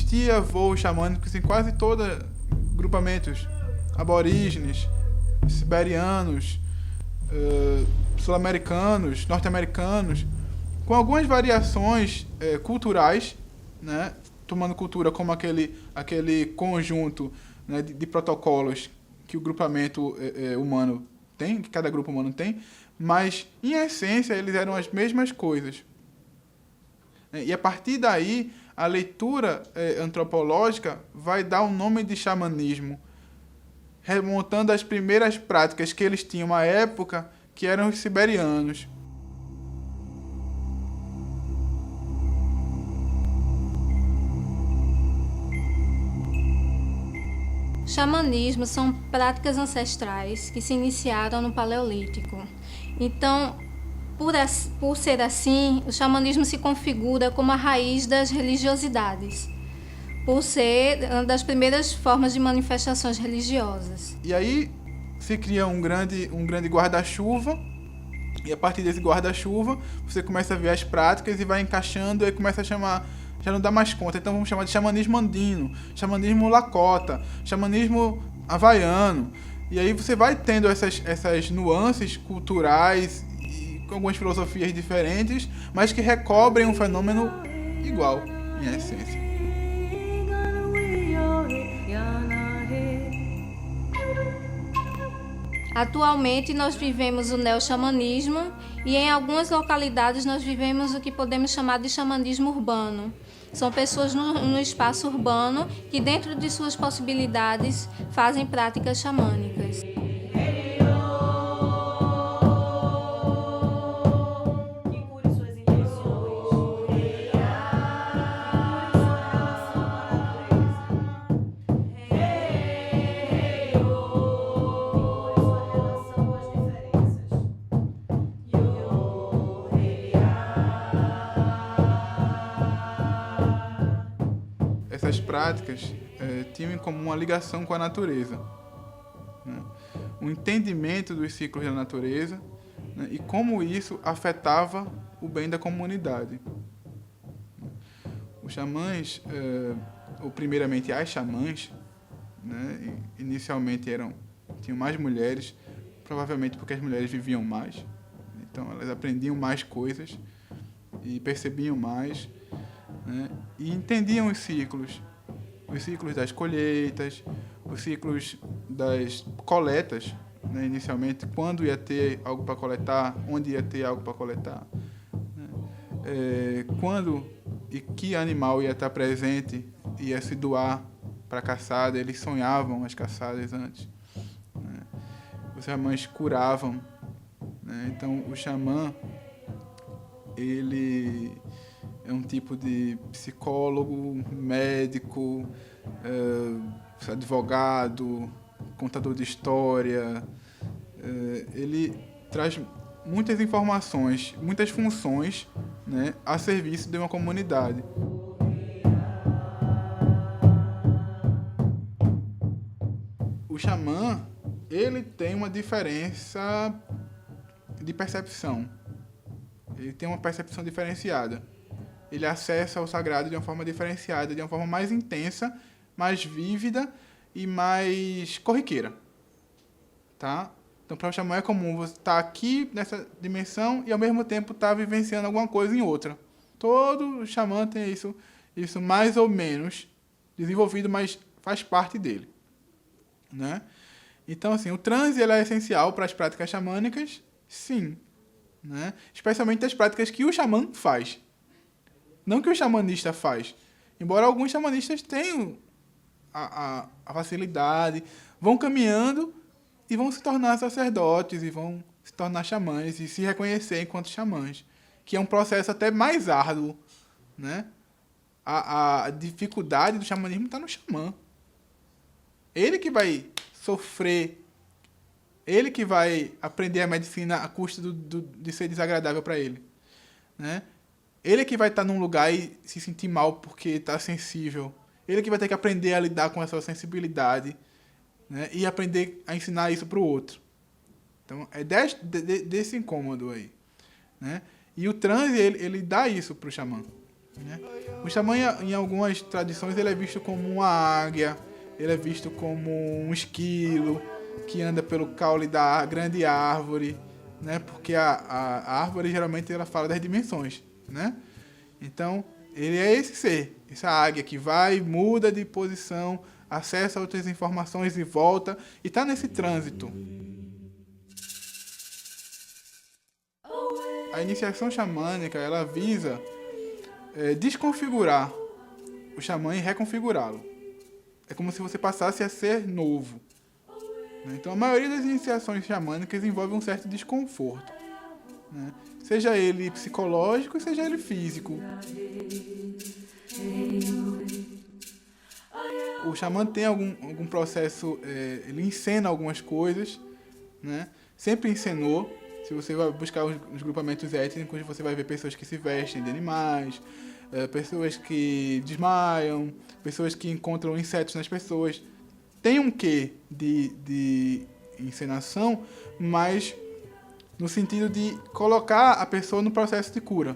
existia voos xamânicos em quase todos grupamentos aborígenes, siberianos, sul-americanos, norte-americanos, com algumas variações culturais, né? Tomando cultura como aquele conjunto, né, de protocolos que o grupamento humano tem, que cada grupo humano tem, mas, em essência, eles eram as mesmas coisas. E, a partir daí, a leitura antropológica vai dar o nome de xamanismo, remontando às primeiras práticas que eles tinham à época, que eram os siberianos. Xamanismo são práticas ancestrais que se iniciaram no Paleolítico. Então, por ser assim, o xamanismo se configura como a raiz das religiosidades, por ser uma das primeiras formas de manifestações religiosas. E aí se cria um grande guarda-chuva, e a partir desse guarda-chuva você começa a ver as práticas e vai encaixando, e começa a chamar, já não dá mais conta, então vamos chamar de xamanismo andino, xamanismo lakota, xamanismo havaiano. E aí você vai tendo essas nuances culturais e com algumas filosofias diferentes, mas que recobrem um fenômeno igual, em essência. Atualmente nós vivemos o neo-xamanismo e em algumas localidades nós vivemos o que podemos chamar de xamanismo urbano. São pessoas no espaço urbano que, dentro de suas possibilidades, fazem práticas xamânicas. Essas práticas tinham em comum uma ligação com a natureza, né? Um entendimento dos ciclos da natureza, né? E como isso afetava o bem da comunidade. Os xamãs, ou primeiramente as xamãs, né? Inicialmente tinham mais mulheres, provavelmente porque as mulheres viviam mais, então elas aprendiam mais coisas e percebiam mais, né? E entendiam os ciclos das colheitas, os ciclos das coletas, né? Inicialmente, quando ia ter algo para coletar, onde ia ter algo para coletar, né? Quando e que animal ia estar presente, ia se doar para a caçada, eles sonhavam as caçadas antes, né? Os xamãs curavam, né? Então, o xamã, ele é um tipo de psicólogo, médico, advogado, contador de história. Ele traz muitas informações, muitas funções, né, a serviço de uma comunidade. O xamã, ele tem uma diferença de percepção. Ele tem uma percepção diferenciada. Ele acessa o sagrado de uma forma diferenciada, de uma forma mais intensa, mais vívida e mais corriqueira, tá? Então, para o xamã é comum você estar aqui nessa dimensão e, ao mesmo tempo, estar vivenciando alguma coisa em outra. Todo xamã tem isso mais ou menos desenvolvido, mas faz parte dele, né? Então, assim, o transe ele é essencial para as práticas xamânicas, sim, né? Especialmente as práticas que o xamã faz. Não que o xamanista faz. Embora alguns xamanistas tenham a facilidade, vão caminhando e vão se tornar sacerdotes e vão se tornar xamãs e se reconhecer enquanto xamãs, que é um processo até mais árduo, né? A dificuldade do xamanismo está no xamã. Ele que vai sofrer, ele que vai aprender a medicina a custo de ser desagradável para ele, né? Ele que vai estar num lugar e se sentir mal porque está sensível. Ele que vai ter que aprender a lidar com essa sensibilidade, né? E aprender a ensinar isso para o outro. Então, é desse incômodo aí, né? E o transe, ele dá isso para o xamã, né? O xamã, em algumas tradições, ele é visto como uma águia, ele é visto como um esquilo que anda pelo caule da grande árvore, né? Porque a árvore geralmente ela fala das dimensões, né? Então, ele é esse ser, essa águia que vai, muda de posição, acessa outras informações e volta, e está nesse trânsito. A iniciação xamânica, ela visa desconfigurar o xamã e reconfigurá-lo. É como se você passasse a ser novo. Então, a maioria das iniciações xamânicas envolve um certo desconforto, né? Seja ele psicológico, seja ele físico. O xamã tem algum processo, ele encena algumas coisas, né? Sempre encenou. Se você vai buscar os grupamentos étnicos, você vai ver pessoas que se vestem de animais, pessoas que desmaiam, pessoas que encontram insetos nas pessoas. Tem um quê de encenação, mas no sentido de colocar a pessoa no processo de cura,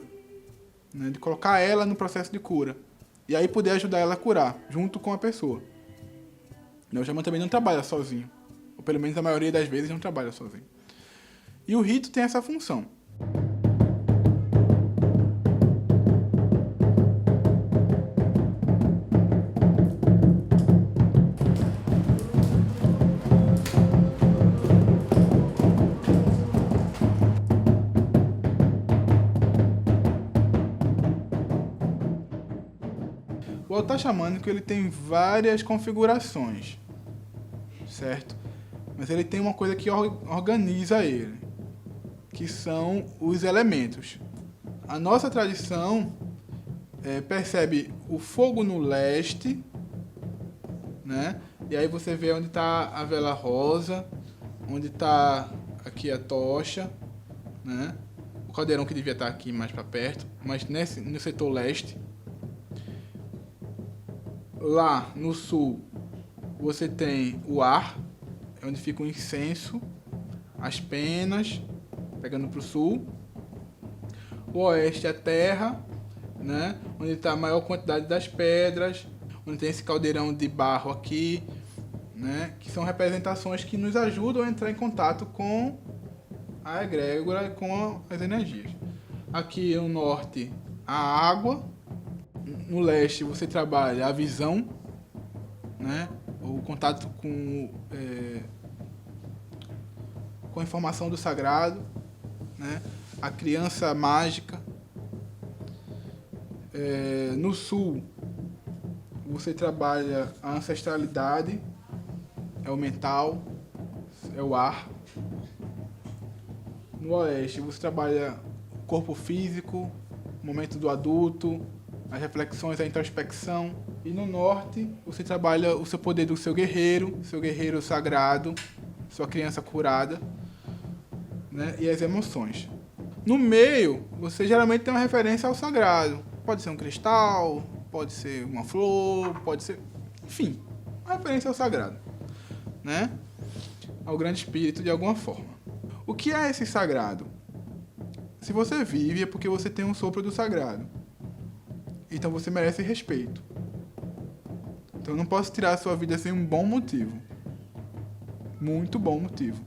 né? De colocar ela no processo de cura. E aí poder ajudar ela a curar, junto com a pessoa. O xamã também não trabalha sozinho. Ou pelo menos a maioria das vezes não trabalha sozinho. E o rito tem essa função. O altar xamânico ele tem várias configurações, certo? Mas ele tem uma coisa que organiza ele, que são os elementos. A nossa tradição percebe o fogo no leste, né? E aí você vê onde está a vela rosa, onde está aqui a tocha, né? O caldeirão que devia estar aqui mais para perto, mas no setor leste. Lá no sul você tem o ar, onde fica o incenso, as penas, pegando para o sul. O oeste é a terra, né? Onde está a maior quantidade das pedras, onde tem esse caldeirão de barro aqui, né? Que são representações que nos ajudam a entrar em contato com a egrégora e com as energias. Aqui no norte, a água. No leste você trabalha a visão, né? O contato com a informação do sagrado, né? A criança mágica. No sul você trabalha a ancestralidade, é o mental, é o ar. No oeste você trabalha o corpo físico, o momento do adulto, as reflexões, a introspecção. E no norte, você trabalha o seu poder do seu guerreiro sagrado, sua criança curada, né? E as emoções. No meio, você geralmente tem uma referência ao sagrado. Pode ser um cristal, pode ser uma flor, pode ser... Enfim, uma referência ao sagrado, né? Ao grande espírito de alguma forma. O que é esse sagrado? Se você vive é porque você tem um sopro do sagrado. Então você merece respeito. Então eu não posso tirar a sua vida sem um bom motivo. Muito bom motivo.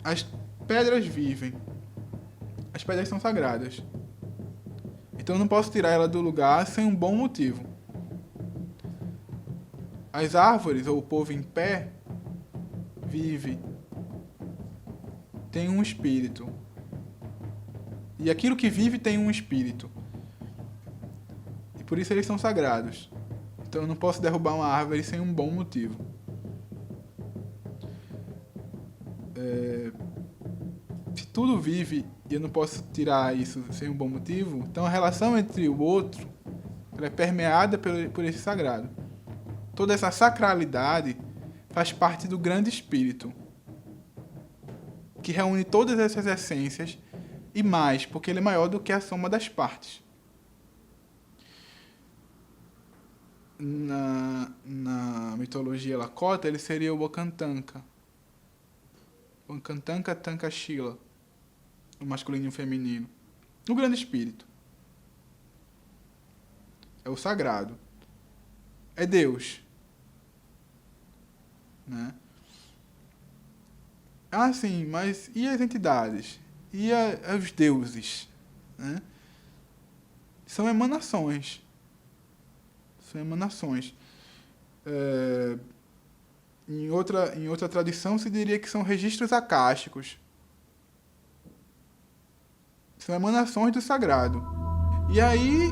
As pedras vivem. As pedras são sagradas. Então eu não posso tirar ela do lugar sem um bom motivo. As árvores, ou o povo em pé, vive. Tem um espírito. E aquilo que vive tem um espírito. E por isso eles são sagrados. Então eu não posso derrubar uma árvore sem um bom motivo. Se tudo vive e eu não posso tirar isso sem um bom motivo, então a relação entre o outro ela é permeada por esse sagrado. Toda essa sacralidade faz parte do grande espírito, que reúne todas essas essências e mais, porque ele é maior do que a soma das partes. Na mitologia Lakota, ele seria o Wakantanka. Wakantanka Tankashila, o masculino e o feminino. O grande espírito, é o sagrado, é Deus, né? Ah, sim, mas e as entidades? E os deuses? Né? São emanações. São emanações. Em outra tradição se diria que são registros acásticos. São emanações do sagrado. E aí,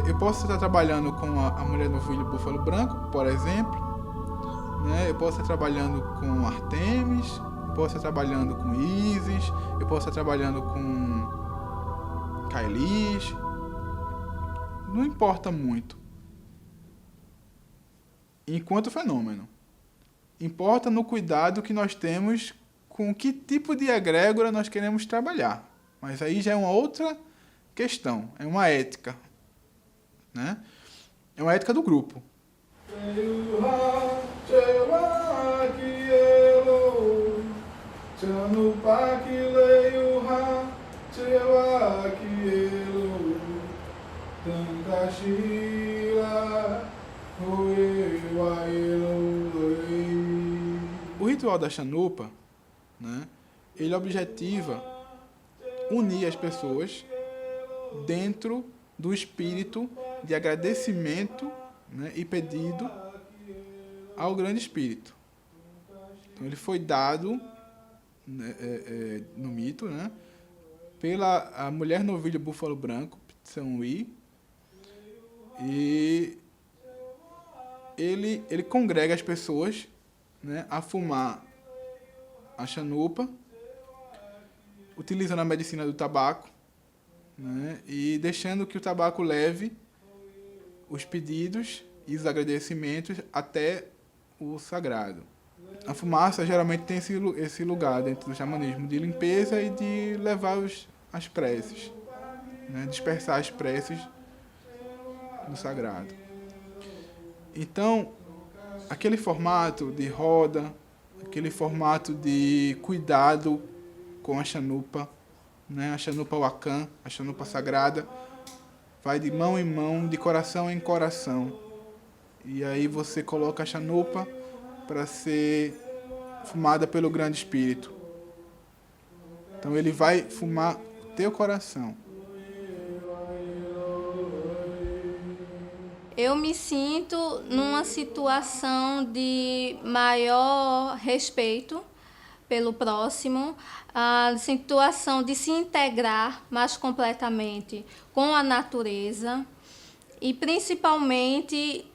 eu posso estar trabalhando com a mulher no novilho búfalo branco, por exemplo. Né? Eu posso estar trabalhando com Artemis, eu posso estar trabalhando com Ísis, eu posso estar trabalhando com Kailis. Não importa muito. Enquanto fenômeno. Importa no cuidado que nós temos com que tipo de egrégora nós queremos trabalhar. Mas aí já é uma outra questão, é uma ética. Né? É uma ética do grupo. O ritual da Xanupa, né, ele objetiva unir as pessoas dentro do espírito de agradecimento, né, e pedido ao grande espírito. Então ele foi dado, né, no mito, né, pela a mulher novilha búfalo branco, Ptsanui, e ele congrega as pessoas, né, a fumar a Xanupa, utilizando a medicina do tabaco, né, e deixando que o tabaco leve os pedidos e os agradecimentos até o sagrado. A fumaça geralmente tem esse lugar dentro do xamanismo de limpeza e de levar as preces, né, dispersar as preces do sagrado. Então, aquele formato de roda, aquele formato de cuidado com a Xanupa, né, a Xanupa Wakan, a Xanupa sagrada, vai de mão em mão, de coração em coração. E aí você coloca a Xanupa para ser fumada pelo grande espírito. Então ele vai fumar o teu coração. Eu me sinto numa situação de maior respeito pelo próximo, a situação de se integrar mais completamente com a natureza e principalmente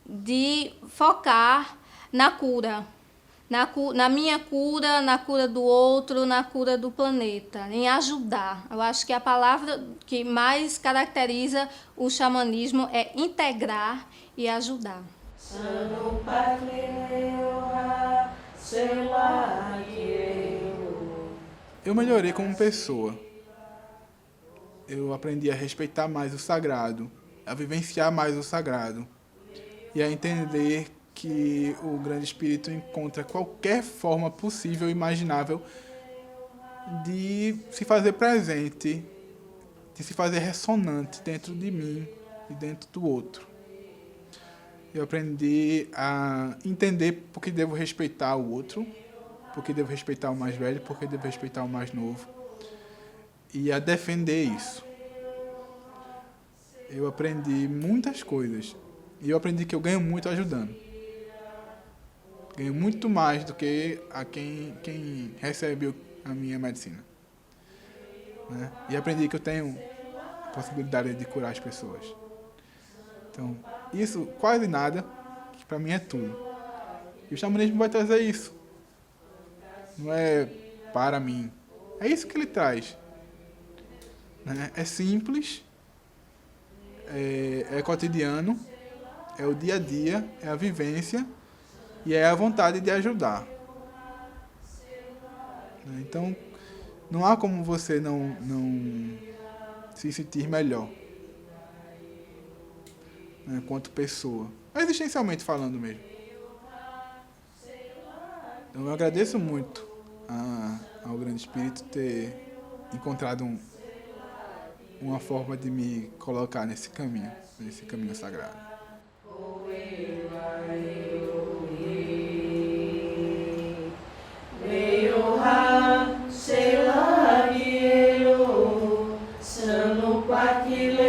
de focar na cura, na minha cura, na cura do outro, na cura do planeta, em ajudar. Eu acho que a palavra que mais caracteriza o xamanismo é integrar e ajudar. Eu melhorei como pessoa. Eu aprendi a respeitar mais o sagrado, a vivenciar mais o sagrado e a entender que o grande espírito encontra qualquer forma possível e imaginável de se fazer presente, de se fazer ressonante dentro de mim e dentro do outro. Eu aprendi a entender porque devo respeitar o outro, porque devo respeitar o mais velho, porque devo respeitar o mais novo, e a defender isso. Eu aprendi muitas coisas, e eu aprendi que eu ganho muito ajudando. Ganho muito mais do que a quem recebe a minha medicina. Né? E aprendi que eu tenho a possibilidade de curar as pessoas. Então, isso quase nada, que para mim é tudo. E o xamanismo vai trazer isso. Não é para mim. É isso que ele traz. Né? É simples, é cotidiano, é o dia a dia, é a vivência e é a vontade de ajudar. Então, não há como você não se sentir melhor, né, quanto pessoa, existencialmente falando mesmo. Então, eu agradeço muito ao Grande Espírito ter encontrado uma forma de me colocar nesse caminho sagrado. Sano Pakile